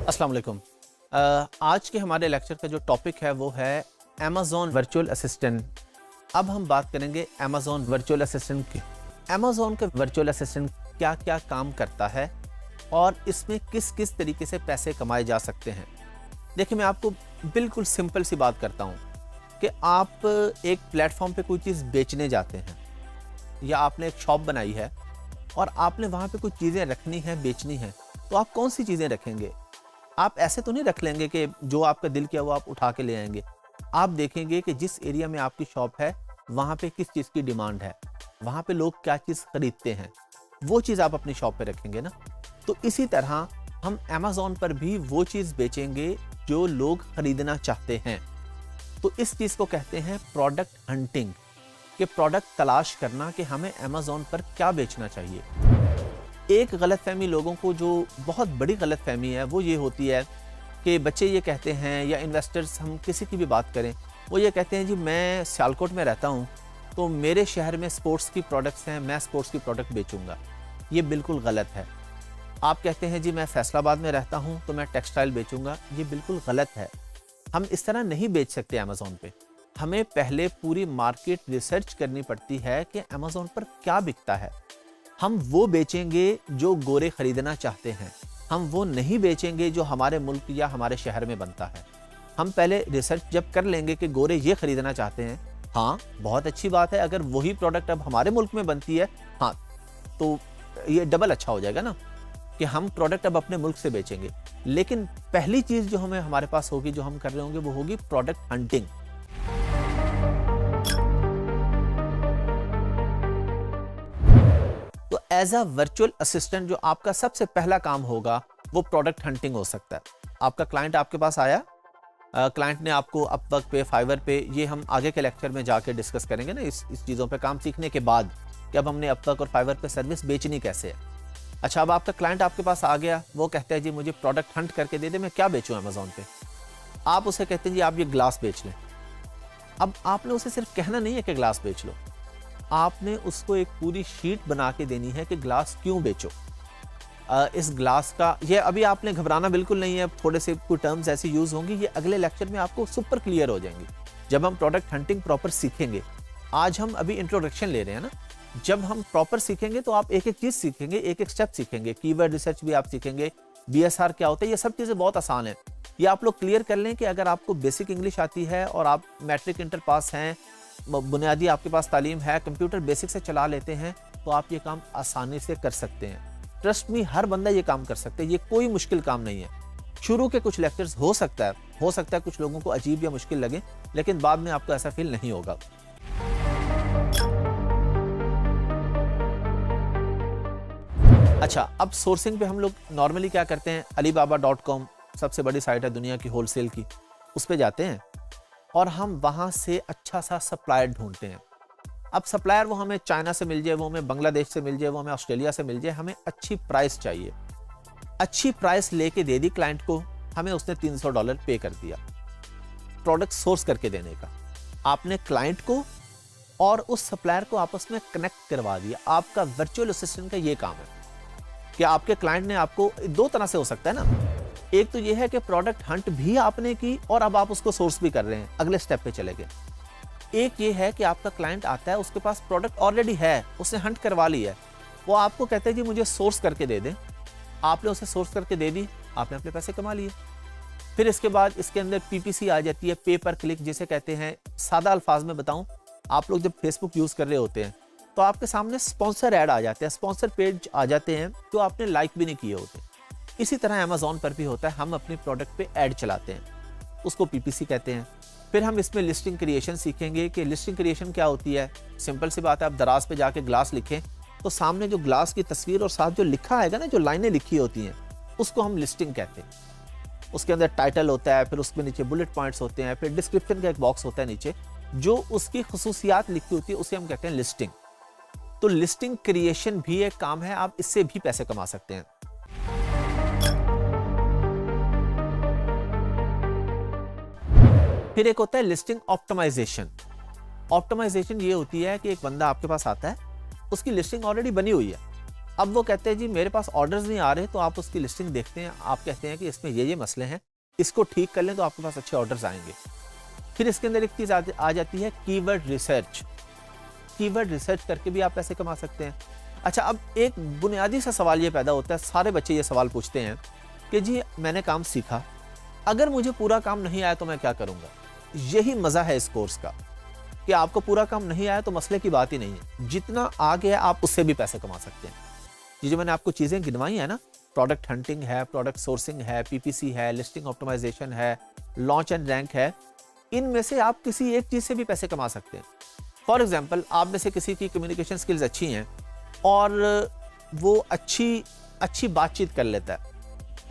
अस्सलाम वालेकुम। आज के हमारे लेक्चर का जो टॉपिक है वो है अमेज़न वर्चुअल असिस्टेंट। अब हम बात करेंगे अमेज़न वर्चुअल असिस्टेंट की। अमेज़न का वर्चुअल असिस्टेंट क्या क्या काम करता है और इसमें किस किस तरीके से पैसे कमाए जा सकते हैं। देखिए, मैं आपको बिल्कुल सिंपल सी बात करता हूँ कि आप एक प्लेटफॉर्म पे कोई चीज़ बेचने जाते हैं या आपने एक शॉप बनाई है और आपने वहाँ पे कुछ चीज़ें रखनी है, बेचनी है, तो आप कौन सी चीज़ें रखेंगे? आप ऐसे तो नहीं रख लेंगे कि जो आपका दिल किया वो आप उठा के ले आएंगे। आप देखेंगे कि जिस एरिया में आपकी शॉप है वहाँ पे किस चीज़ की डिमांड है, वहाँ पे लोग क्या चीज़ खरीदते हैं, वो चीज़ आप अपनी शॉप पे रखेंगे ना। तो इसी तरह हम अमेज़न पर भी वो चीज़ बेचेंगे जो लोग खरीदना चाहते हैं। तो इस चीज़ को कहते हैं प्रोडक्ट हंटिंग, कि प्रोडक्ट तलाश करना कि हमें अमेज़न पर क्या बेचना चाहिए। एक गलतफहमी लोगों को, जो बहुत बड़ी गलतफहमी है, वो ये होती है कि बच्चे ये कहते हैं या इन्वेस्टर्स, हम किसी की भी बात करें, वो ये कहते हैं जी मैं सियालकोट में रहता हूँ तो मेरे शहर में स्पोर्ट्स की प्रोडक्ट्स हैं, मैं स्पोर्ट्स की प्रोडक्ट बेचूंगा। ये बिल्कुल गलत है। आप कहते हैं जी मैं फैसलाबाद में रहता हूँ तो मैं टेक्सटाइल बेचूंगा। ये बिल्कुल गलत है। हम इस तरह नहीं बेच सकते अमेज़न पे। हमें पहले पूरी मार्केट रिसर्च करनी पड़ती है कि अमेज़न पर क्या बिकता है। हम वो बेचेंगे जो गोरे खरीदना चाहते हैं, हम वो नहीं बेचेंगे जो हमारे मुल्क या हमारे शहर में बनता है। हम पहले रिसर्च जब कर लेंगे कि गोरे ये खरीदना चाहते हैं, हाँ बहुत अच्छी बात है, अगर वही प्रोडक्ट अब हमारे मुल्क में बनती है, हाँ तो ये डबल अच्छा हो जाएगा ना कि हम प्रोडक्ट अब अपने मुल्क से बेचेंगे। लेकिन पहली चीज़ जो हमें हमारे पास होगी, जो हम कर रहे होंगे, वो होगी प्रोडक्ट हंटिंग। तो एज अ वर्चुअल असिस्टेंट जो आपका सबसे पहला काम होगा वो प्रोडक्ट हंटिंग हो सकता है। आपका क्लाइंट आपके पास आया, क्लाइंट ने आपको अपवर्क पे, फाइवर पे, ये हम आगे के लेक्चर में जाके डिस्कस करेंगे ना इस चीज़ों पे काम सीखने के बाद कि अब हमने अपवर्क और फाइवर पे सर्विस बेचनी कैसे है। अच्छा, अब आपका क्लाइंट आपके पास आ गया, वो कहता है जी मुझे प्रोडक्ट हंट करके दे दे, मैं क्या बेचूँ अमेज़न पे। आप उसे कहते हैं जी आप ये ग्लास बेच लें। अब आपने उसे सिर्फ कहना नहीं है कि ग्लास बेच लो, आपने उसको एक पूरी शीट बना के देनी है कि ग्लास क्यों बेचो। इस ग्लास का, ये अभी आपने घबराना बिल्कुल नहीं है, थोड़े से कुछ टर्म्स ऐसे यूज होंगी, ये अगले लेक्चर में आपको सुपर क्लियर हो जाएंगी जब हम प्रोडक्ट हंटिंग प्रॉपर सीखेंगे। आज हम अभी इंट्रोडक्शन ले रहे हैं ना, जब हम प्रॉपर सीखेंगे तो आप एक एक चीज सीखेंगे, एक एक स्टेप सीखेंगे, कीवर्ड रिसर्च भी आप सीखेंगे, बीएसआर क्या होता है, ये सब चीजें बहुत आसान है। ये आप लोग क्लियर कर लें कि अगर आपको बेसिक इंग्लिश आती है और आप मैट्रिक इंटर पास हैं, बुनियादी आपके पास तालीम है, कंप्यूटर बेसिक से चला लेते हैं, तो आप ये काम आसानी से कर सकते हैं। ट्रस्ट मी, हर बंदा ये काम कर सकता है, ये कोई मुश्किल काम नहीं है। शुरू के कुछ लेक्चर्स हो सकता है कुछ लोगों को अजीब या मुश्किल लगे, लेकिन बाद में आपको ऐसा फील नहीं होगा। अच्छा, अब सोर्सिंग पे हम लोग नॉर्मली क्या करते हैं, alibaba.com सबसे बड़ी साइट है दुनिया की होलसेल की, उस पे जाते हैं और हम वहाँ से अच्छा सा सप्लायर ढूंढते हैं। अब सप्लायर वो हमें चाइना से मिल जाए, वो हमें बांग्लादेश से मिल जाए, वो हमें ऑस्ट्रेलिया से मिल जाए, हमें अच्छी प्राइस चाहिए। अच्छी प्राइस लेके दे दी क्लाइंट को, हमें उसने $300 पे कर दिया प्रोडक्ट सोर्स करके देने का। आपने क्लाइंट को और उस सप्लायर को आपस में कनेक्ट करवा दिया। आपका वर्चुअल असिस्टेंट का ये काम है कि आपके क्लाइंट ने आपको, दो तरह से हो सकता है ना, एक तो ये है कि प्रोडक्ट हंट भी आपने की और अब आप उसको सोर्स भी कर रहे हैं, अगले स्टेप पे चले गए। एक ये है कि आपका क्लाइंट आता है, उसके पास प्रोडक्ट ऑलरेडी है, उसने हंट करवा ली है, वो आपको कहते हैं जी मुझे सोर्स करके दे दें। आपने उसे सोर्स करके दे दी, आपने अपने पैसे कमा लिए। फिर इसके बाद इसके अंदर पीपीसी आ जाती है, पे पर क्लिक जिसे कहते हैं। सादा अल्फाज में बताऊं, आप लोग जब फेसबुक यूज कर रहे होते हैं तो आपके सामने स्पॉन्सर ऐड आ जाते हैं, स्पॉन्सर पेज आ जाते हैं जो आपने लाइक भी नहीं किए होते। इसी तरह अमेज़न पर भी होता है, हम अपने प्रोडक्ट पे ऐड चलाते हैं, उसको पीपीसी कहते हैं। फिर हम इसमें लिस्टिंग क्रिएशन सीखेंगे कि लिस्टिंग क्रिएशन क्या होती है। सिंपल सी बात है, आप दराज पे जाके ग्लास लिखें तो सामने जो ग्लास की तस्वीर और साथ जो लिखा आएगा ना, जो लाइनें लिखी होती हैं, उसको हम लिस्टिंग कहते हैं। उसके अंदर टाइटल होता है, फिर उसके नीचे बुलेट पॉइंट्स होते हैं, फिर डिस्क्रिप्शन का एक बॉक्स होता है नीचे, जो उसकी खुसूसियात लिखी होती है, उसे हम कहते हैं लिस्टिंग। तो लिस्टिंग क्रिएशन भी एक काम है, आप इससे भी पैसे कमा सकते हैं। फिर एक होता है लिस्टिंग ऑप्टिमाइजेशन। ऑप्टिमाइजेशन ये होती है कि एक बंदा आपके पास आता है, उसकी लिस्टिंग ऑलरेडी बनी हुई है, अब वो कहते हैं जी मेरे पास ऑर्डर्स नहीं आ रहे, तो आप उसकी लिस्टिंग देखते हैं, आप कहते हैं कि इसमें ये मसले हैं, इसको ठीक कर लें तो आपके पास अच्छे ऑर्डर्स आएंगे। फिर इसके अंदर एक चीज़ आ जाती है कीवर्ड रिसर्च। कीवर्ड रिसर्च करके भी आप पैसे कमा सकते हैं। अच्छा, अब एक बुनियादी सा सवाल ये पैदा होता है, सारे बच्चे ये सवाल पूछते हैं कि जी मैंने काम सीखा, अगर मुझे पूरा काम नहीं आया तो मैं क्या करूँगा। यही मज़ा है इस कोर्स का कि आपको पूरा काम नहीं आया तो मसले की बात ही नहीं है, जितना आ गया आप उससे भी पैसे कमा सकते हैं। ये जो मैंने आपको चीज़ें गिनवाई है ना, प्रोडक्ट हंटिंग है, प्रोडक्ट सोर्सिंग है, पीपीसी है, लिस्टिंग ऑप्टिमाइजेशन है, लॉन्च एंड रैंक है, इनमें से आप किसी एक चीज़ से भी पैसे कमा सकते हैं। फॉर एग्जांपल, आप में से किसी की कम्युनिकेशन स्किल्स अच्छी हैं और वो अच्छी बातचीत कर लेता है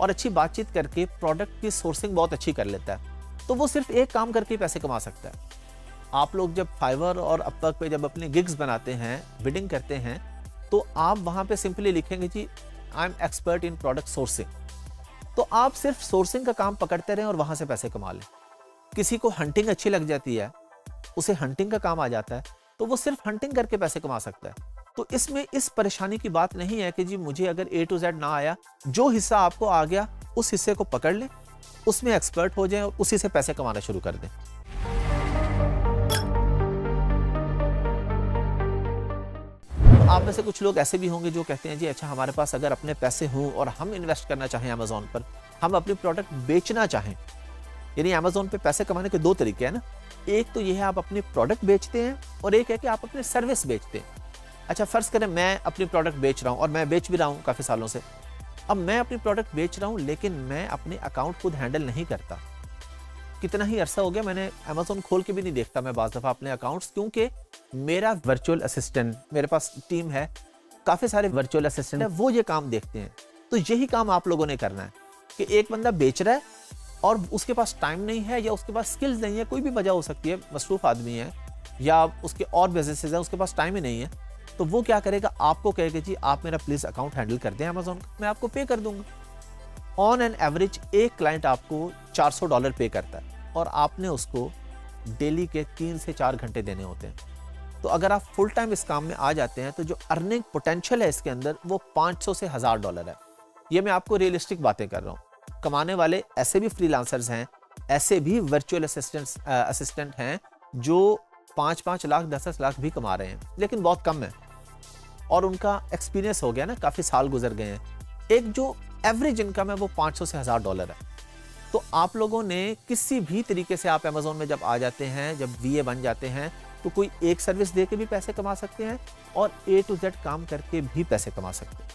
और अच्छी बातचीत करके प्रोडक्ट की सोर्सिंग बहुत अच्छी कर लेता है, तो वो सिर्फ एक काम करके पैसे कमा सकता है। आप लोग जब फाइवर और अपवर्क पे जब अपने गिग्स बनाते हैं, बिडिंग करते हैं, तो आप वहाँ पे सिंपली लिखेंगे जी I am expert in product sourcing, तो आप सिर्फ सोर्सिंग का काम पकड़ते रहें और वहाँ से पैसे कमा लें। किसी को हंटिंग अच्छी लग जाती है, उसे हंटिंग का काम आ जाता है, तो वो सिर्फ हंटिंग करके पैसे कमा सकता है। तो इसमें इस परेशानी की बात नहीं है कि जी मुझे अगर A to Z ना आया, जो हिस्सा आपको आ गया उस हिस्से को पकड़ लें, उसमें एक्सपर्ट हो जाएं और उसी से पैसे कमाना शुरू कर दें। तो आप में से कुछ लोग ऐसे भी होंगे जो कहते हैं जी अच्छा, हमारे पास अगर अपने पैसे हों और हम इन्वेस्ट करना चाहें अमेज़न पर, हम अपनी प्रोडक्ट बेचना चाहें, यानी अमेज़न पे पैसे कमाने के दो तरीके हैं ना, एक तो ये है आप अपनी प्रोडक्ट बेचते हैं और एक है कि आप अपने सर्विस बेचते हैं। अच्छा, फर्ज करें मैं अपनी प्रोडक्ट बेच रहा हूँ और मैं बेच भी रहा हूँ काफ़ी सालों से। अब मैं अपनी प्रोडक्ट बेच रहा हूँ लेकिन मैं अपने अकाउंट खुद हैंडल नहीं करता। कितना ही अरसा हो गया मैंने अमेज़न खोल के भी नहीं देखता मैं बाज़ दफ़ा अपने अकाउंट्स, क्योंकि मेरा वर्चुअल असिस्टेंट, मेरे पास टीम है, काफ़ी सारे वर्चुअल असिस्टेंट है, वो ये काम देखते हैं। तो यही काम आप लोगों ने करना है कि एक बंदा बेच रहा है और उसके पास टाइम नहीं है या उसके पास स्किल्स नहीं है, कोई भी वजह हो सकती है, मसरूफ़ आदमी है या उसके और बिजनेसेस हैं, उसके पास टाइम ही नहीं है, तो वो क्या करेगा, आपको कहेगा जी आप मेरा प्लीज़ अकाउंट हैंडल कर दें अमेज़न का, मैं आपको पे कर दूंगा। ऑन एन एवरेज एक क्लाइंट आपको $400 पे करता है और आपने उसको डेली के 3 से 4 घंटे देने होते हैं। तो अगर आप फुल टाइम इस काम में आ जाते हैं तो जो अर्निंग पोटेंशियल है इसके अंदर वो $500 से $1000 है। ये मैं आपको रियलिस्टिक बातें कर रहा हूँ। कमाने वाले ऐसे भी फ्रीलांसर्स हैं, ऐसे भी वर्चुअल असिस्टेंट हैं जो 5-5 लाख 10-10 लाख भी कमा रहे हैं, लेकिन बहुत कम है और उनका एक्सपीरियंस हो गया ना, काफ़ी साल गुजर गए हैं। एक जो एवरेज इनकम है वो $500 से $1000 है। तो आप लोगों ने किसी भी तरीके से आप अमेज़न में जब आ जाते हैं, जब VA बन जाते हैं, तो कोई एक सर्विस दे के भी पैसे कमा सकते हैं और A to Z काम करके भी पैसे कमा सकते हैं।